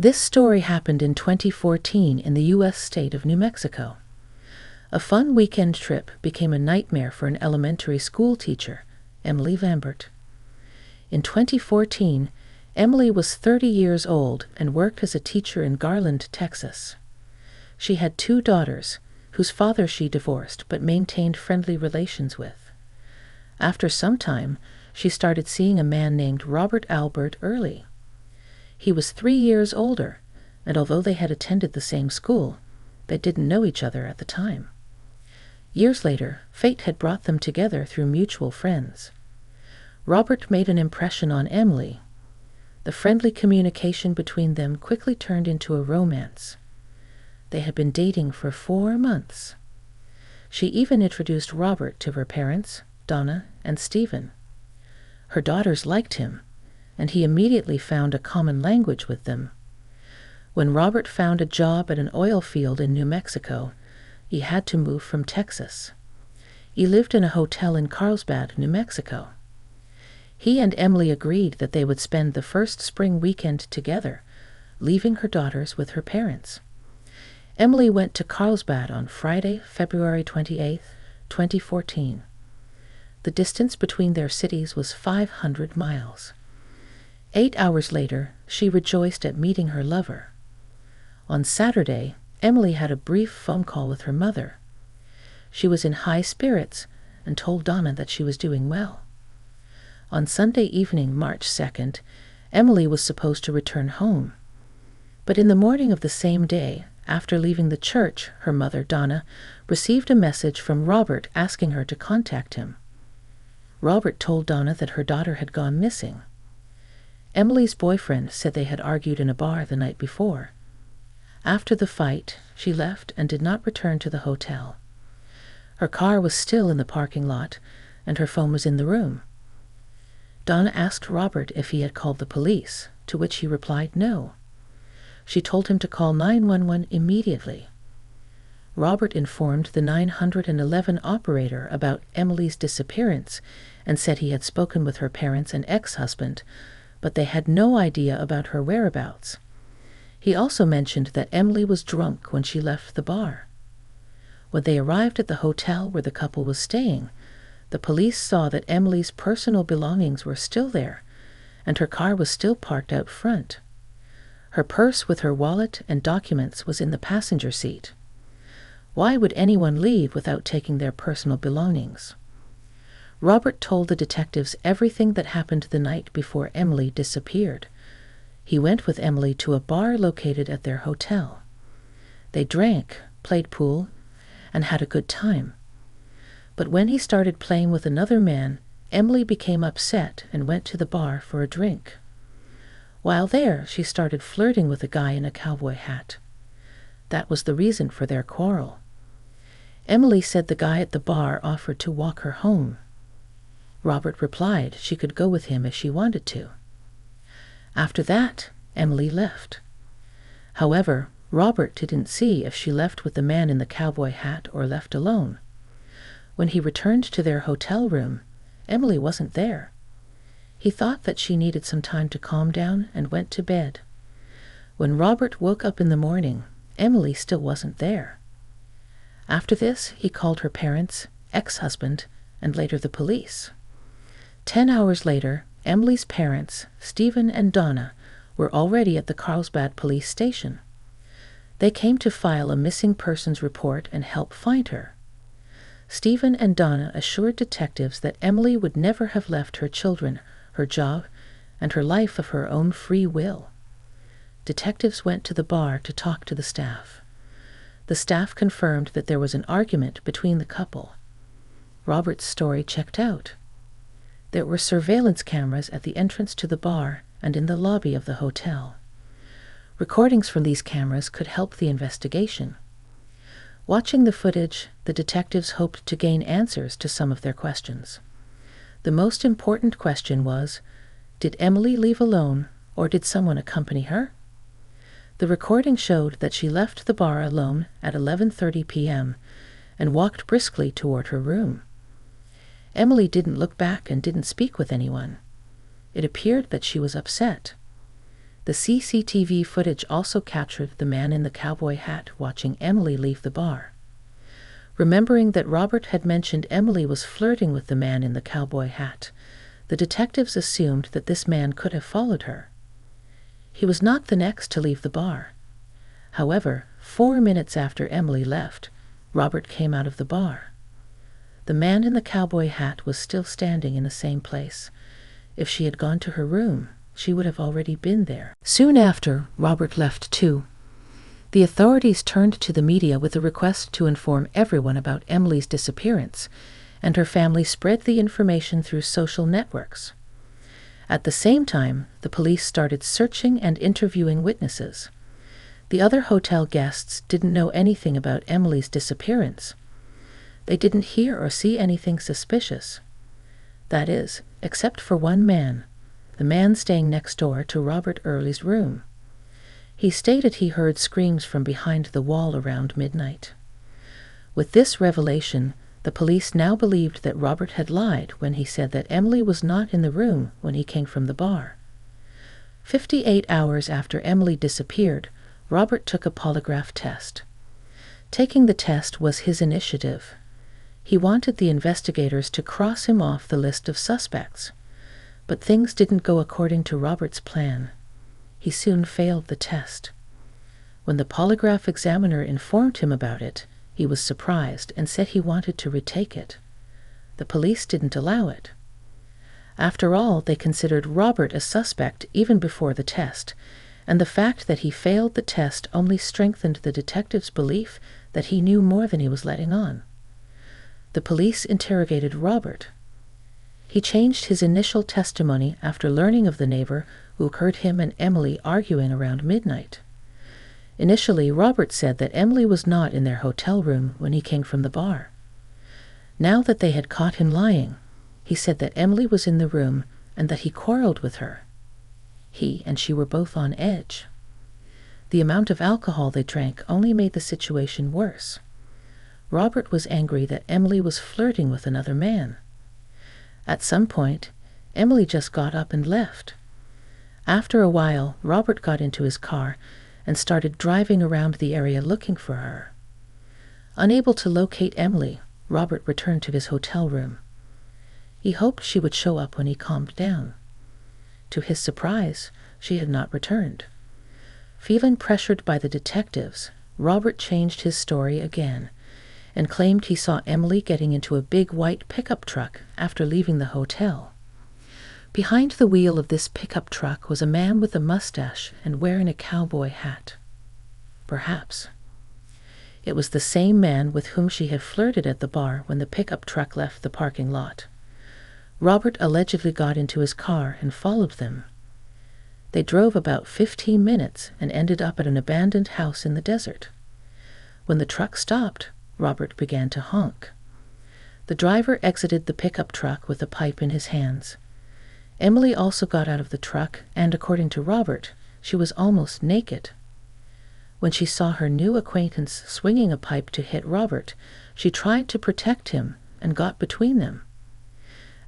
This story happened in 2014 in the U.S. state of New Mexico. A fun weekend trip became a nightmare for an elementary school teacher, Emily Lambert. In 2014, Emily was 30 years old and worked as a teacher in Garland, Texas. She had 2 daughters, whose father she divorced but maintained friendly relations with. After some time, she started seeing a man named Robert Albert Early. He was 3 years older, and although they had attended the same school, they didn't know each other at the time. Years later, fate had brought them together through mutual friends. Robert made an impression on Emily. The friendly communication between them quickly turned into a romance. They had been dating for 4 months. She even introduced Robert to her parents, Donna and Stephen. Her daughters liked him, and he immediately found a common language with them. When Robert found a job at an oil field in New Mexico, he had to move from Texas. He lived in a hotel in Carlsbad, New Mexico. He and Emily agreed that they would spend the first spring weekend together, leaving her daughters with her parents. Emily went to Carlsbad on Friday, February 28, 2014. The distance between their cities was 500 miles. 8 hours later, she rejoiced at meeting her lover. On Saturday, Emily had a brief phone call with her mother. She was in high spirits and told Donna that she was doing well. On Sunday evening, March 2nd, Emily was supposed to return home. But in the morning of the same day, after leaving the church, her mother, Donna, received a message from Robert asking her to contact him. Robert told Donna that her daughter had gone missing. Emily's boyfriend said they had argued in a bar the night before. After the fight, she left and did not return to the hotel. Her car was still in the parking lot, and her phone was in the room. Donna asked Robert if he had called the police, to which he replied no. She told him to call 911 immediately. Robert informed the 911 operator about Emily's disappearance and said he had spoken with her parents and ex-husband, but they had no idea about her whereabouts. He also mentioned that Emily was drunk when she left the bar. When they arrived at the hotel where the couple was staying, the police saw that Emily's personal belongings were still there, and her car was still parked out front. Her purse with her wallet and documents was in the passenger seat. Why would anyone leave without taking their personal belongings? Robert told the detectives everything that happened the night before Emily disappeared. He went with Emily to a bar located at their hotel. They drank, played pool, and had a good time. But when he started playing with another man, Emily became upset and went to the bar for a drink. While there, she started flirting with a guy in a cowboy hat. That was the reason for their quarrel. Emily said the guy at the bar offered to walk her home. Robert replied she could go with him if she wanted to. After that, Emily left. However, Robert didn't see if she left with the man in the cowboy hat or left alone. When he returned to their hotel room, Emily wasn't there. He thought that she needed some time to calm down and went to bed. When Robert woke up in the morning, Emily still wasn't there. After this, he called her parents, ex-husband, and later the police. 10 hours later, Emily's parents, Stephen and Donna, were already at the Carlsbad police station. They came to file a missing persons report and help find her. Stephen and Donna assured detectives that Emily would never have left her children, her job, and her life of her own free will. Detectives went to the bar to talk to the staff. The staff confirmed that there was an argument between the couple. Robert's story checked out. There were surveillance cameras at the entrance to the bar and in the lobby of the hotel. Recordings from these cameras could help the investigation. Watching the footage, the detectives hoped to gain answers to some of their questions. The most important question was, did Emily leave alone, or did someone accompany her? The recording showed that she left the bar alone at 11:30 p.m. and walked briskly toward her room. Emily didn't look back and didn't speak with anyone. It appeared that she was upset. The CCTV footage also captured the man in the cowboy hat watching Emily leave the bar. Remembering that Robert had mentioned Emily was flirting with the man in the cowboy hat, the detectives assumed that this man could have followed her. He was not the next to leave the bar. However, 4 minutes after Emily left, Robert came out of the bar. The man in the cowboy hat was still standing in the same place. If she had gone to her room, she would have already been there. Soon after, Robert left too. The authorities turned to the media with a request to inform everyone about Emily's disappearance, and her family spread the information through social networks. At the same time, the police started searching and interviewing witnesses. The other hotel guests didn't know anything about Emily's disappearance. They didn't hear or see anything suspicious. That is, except for one man, the man staying next door to Robert Early's room. He stated he heard screams from behind the wall around midnight. With this revelation, the police now believed that Robert had lied when he said that Emily was not in the room when he came from the bar. 58 hours after Emily disappeared, Robert took a polygraph test. Taking the test was his initiative. He wanted the investigators to cross him off the list of suspects. But things didn't go according to Robert's plan. He soon failed the test. When the polygraph examiner informed him about it, he was surprised and said he wanted to retake it. The police didn't allow it. After all, they considered Robert a suspect even before the test, and the fact that he failed the test only strengthened the detective's belief that he knew more than he was letting on. The police interrogated Robert. He changed his initial testimony after learning of the neighbor who heard him and Emily arguing around midnight. Initially, Robert said that Emily was not in their hotel room when he came from the bar. Now that they had caught him lying, he said that Emily was in the room and that he quarreled with her. He and she were both on edge. The amount of alcohol they drank only made the situation worse. Robert was angry that Emily was flirting with another man. At some point, Emily just got up and left. After a while, Robert got into his car and started driving around the area looking for her. Unable to locate Emily, Robert returned to his hotel room. He hoped she would show up when he calmed down. To his surprise, she had not returned. Feeling pressured by the detectives, Robert changed his story again and claimed he saw Emily getting into a big white pickup truck after leaving the hotel. Behind the wheel of this pickup truck was a man with a mustache and wearing a cowboy hat. Perhaps. It was the same man with whom she had flirted at the bar when the pickup truck left the parking lot. Robert allegedly got into his car and followed them. They drove about 15 minutes and ended up at an abandoned house in the desert. When the truck stopped, Robert began to honk. The driver exited the pickup truck with a pipe in his hands. Emily also got out of the truck, and according to Robert, she was almost naked. When she saw her new acquaintance swinging a pipe to hit Robert, she tried to protect him and got between them.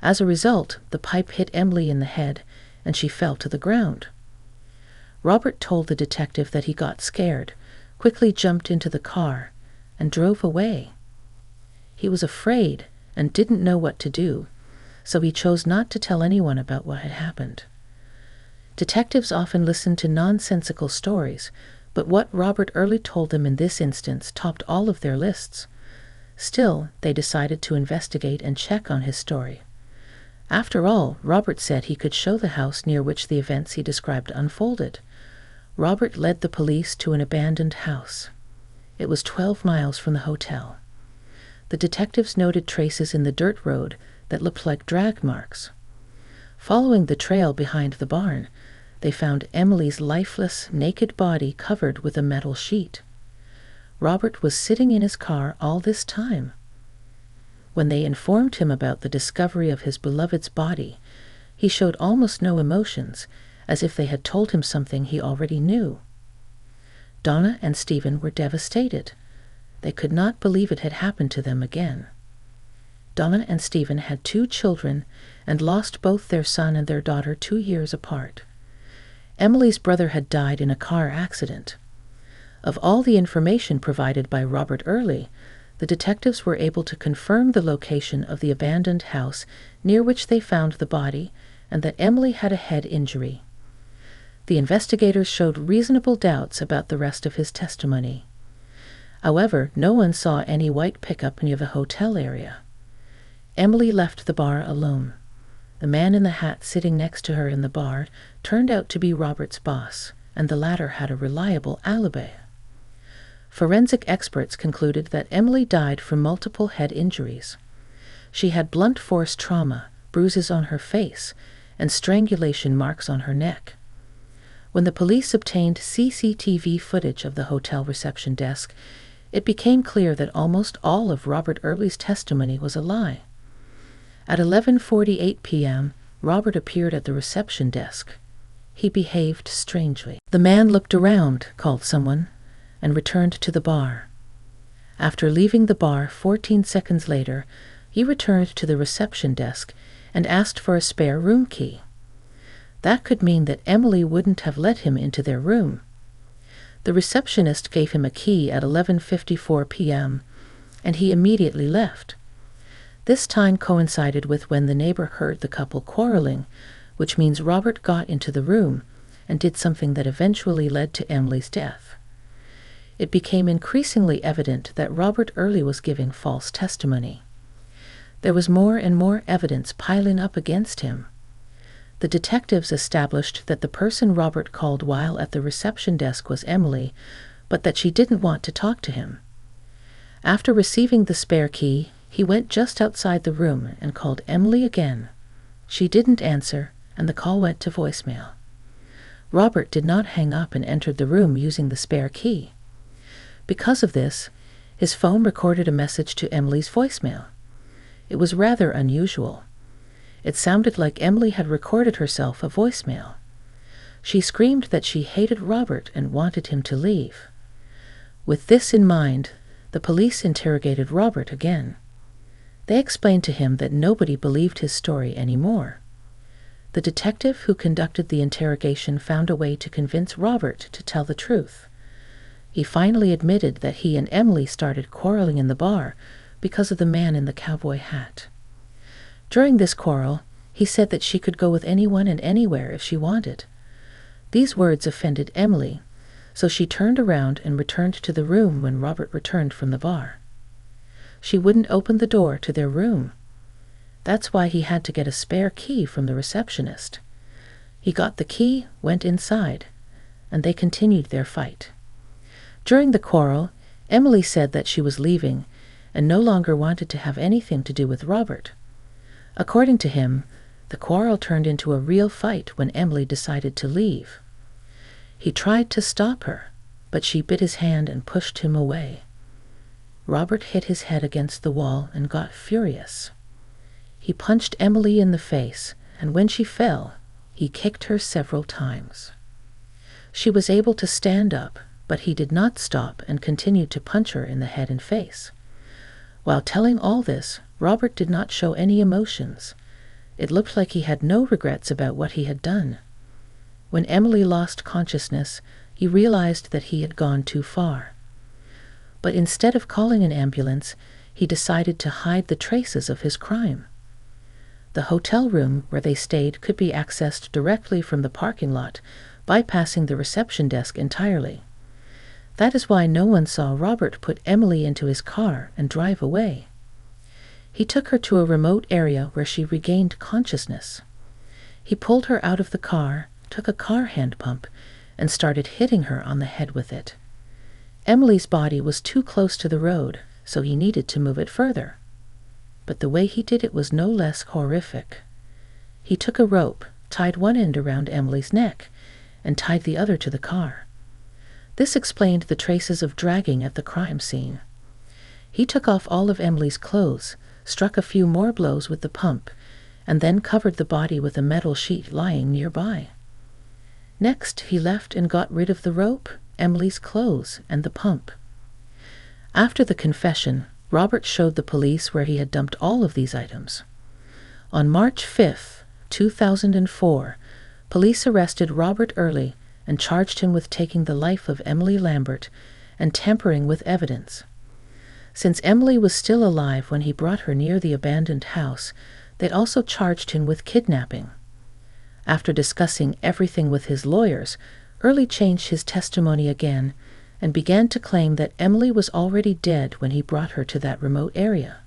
As a result, the pipe hit Emily in the head, and she fell to the ground. Robert told the detective that he got scared, quickly jumped into the car, and drove away. He was afraid and didn't know what to do, so he chose not to tell anyone about what had happened. Detectives often listen to nonsensical stories, but what Robert Early told them in this instance topped all of their lists. Still, they decided to investigate and check on his story. After all, Robert said he could show the house near which the events he described unfolded. Robert led the police to an abandoned house. It was 12 miles from the hotel. The detectives noted traces in the dirt road that looked like drag marks. Following the trail behind the barn, they found Emily's lifeless, naked body covered with a metal sheet. Robert was sitting in his car all this time. When they informed him about the discovery of his beloved's body, he showed almost no emotions, as if they had told him something he already knew. Donna and Stephen were devastated. They could not believe it had happened to them again. Donna and Stephen had 2 children and lost both their son and their daughter 2 years apart. Emily's brother had died in a car accident. Of all the information provided by Robert Early, the detectives were able to confirm the location of the abandoned house near which they found the body and that Emily had a head injury. The investigators showed reasonable doubts about the rest of his testimony. However, no one saw any white pickup near the hotel area. Emily left the bar alone. The man in the hat sitting next to her in the bar turned out to be Robert's boss, and the latter had a reliable alibi. Forensic experts concluded that Emily died from multiple head injuries. She had blunt force trauma, bruises on her face, and strangulation marks on her neck. When the police obtained CCTV footage of the hotel reception desk, it became clear that almost all of Robert Early's testimony was a lie. At 11:48 p.m., Robert appeared at the reception desk. He behaved strangely. "The man looked around," called someone, and returned to the bar. After leaving the bar 14 seconds later, he returned to the reception desk and asked for a spare room key. That could mean that Emily wouldn't have let him into their room. The receptionist gave him a key at 11:54 p.m., and he immediately left. This time coincided with when the neighbor heard the couple quarreling, which means Robert got into the room and did something that eventually led to Emily's death. It became increasingly evident that Robert Early was giving false testimony. There was more and more evidence piling up against him. The detectives established that the person Robert called while at the reception desk was Emily, but that she didn't want to talk to him. After receiving the spare key, he went just outside the room and called Emily again. She didn't answer, and the call went to voicemail. Robert did not hang up and entered the room using the spare key. Because of this, his phone recorded a message to Emily's voicemail. It was rather unusual. It sounded like Emily had recorded herself a voicemail. She screamed that she hated Robert and wanted him to leave. With this in mind, the police interrogated Robert again. They explained to him that nobody believed his story anymore. The detective who conducted the interrogation found a way to convince Robert to tell the truth. He finally admitted that he and Emily started quarreling in the bar because of the man in the cowboy hat. During this quarrel, he said that she could go with anyone and anywhere if she wanted. These words offended Emily, so she turned around and returned to the room when Robert returned from the bar. She wouldn't open the door to their room. That's why he had to get a spare key from the receptionist. He got the key, went inside, and they continued their fight. During the quarrel, Emily said that she was leaving and no longer wanted to have anything to do with Robert. According to him, the quarrel turned into a real fight when Emily decided to leave. He tried to stop her, but she bit his hand and pushed him away. Robert hit his head against the wall and got furious. He punched Emily in the face, and when she fell, he kicked her several times. She was able to stand up, but he did not stop and continued to punch her in the head and face. While telling all this, Robert did not show any emotions. It looked like he had no regrets about what he had done. When Emily lost consciousness, he realized that he had gone too far. But instead of calling an ambulance, he decided to hide the traces of his crime. The hotel room where they stayed could be accessed directly from the parking lot, bypassing the reception desk entirely. That is why no one saw Robert put Emily into his car and drive away. He took her to a remote area where she regained consciousness. He pulled her out of the car, took a car hand pump, and started hitting her on the head with it. Emily's body was too close to the road, so he needed to move it further. But the way he did it was no less horrific. He took a rope, tied one end around Emily's neck, and tied the other to the car. This explained the traces of dragging at the crime scene. He took off all of Emily's clothes, struck a few more blows with the pump, and then covered the body with a metal sheet lying nearby. Next, he left and got rid of the rope, Emily's clothes, and the pump. After the confession, Robert showed the police where he had dumped all of these items. On March 5, 2004, police arrested Robert Early and charged him with taking the life of Emily Lambert and tampering with evidence. Since Emily was still alive when he brought her near the abandoned house, they'd also charged him with kidnapping. After discussing everything with his lawyers, Early changed his testimony again and began to claim that Emily was already dead when he brought her to that remote area.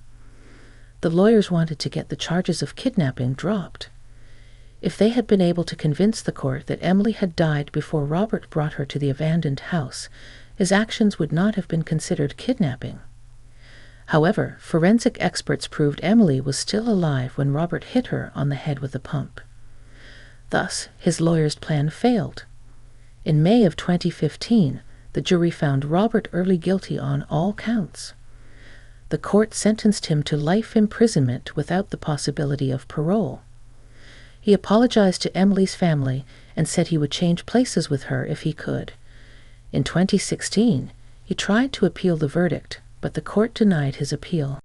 The lawyers wanted to get the charges of kidnapping dropped. If they had been able to convince the court that Emily had died before Robert brought her to the abandoned house, his actions would not have been considered kidnapping. However, forensic experts proved Emily was still alive when Robert hit her on the head with a pump. Thus, his lawyer's plan failed. In May of 2015, the jury found Robert Early guilty on all counts. The court sentenced him to life imprisonment without the possibility of parole. He apologized to Emily's family and said he would change places with her if he could. In 2016, he tried to appeal the verdict, but the court denied his appeal.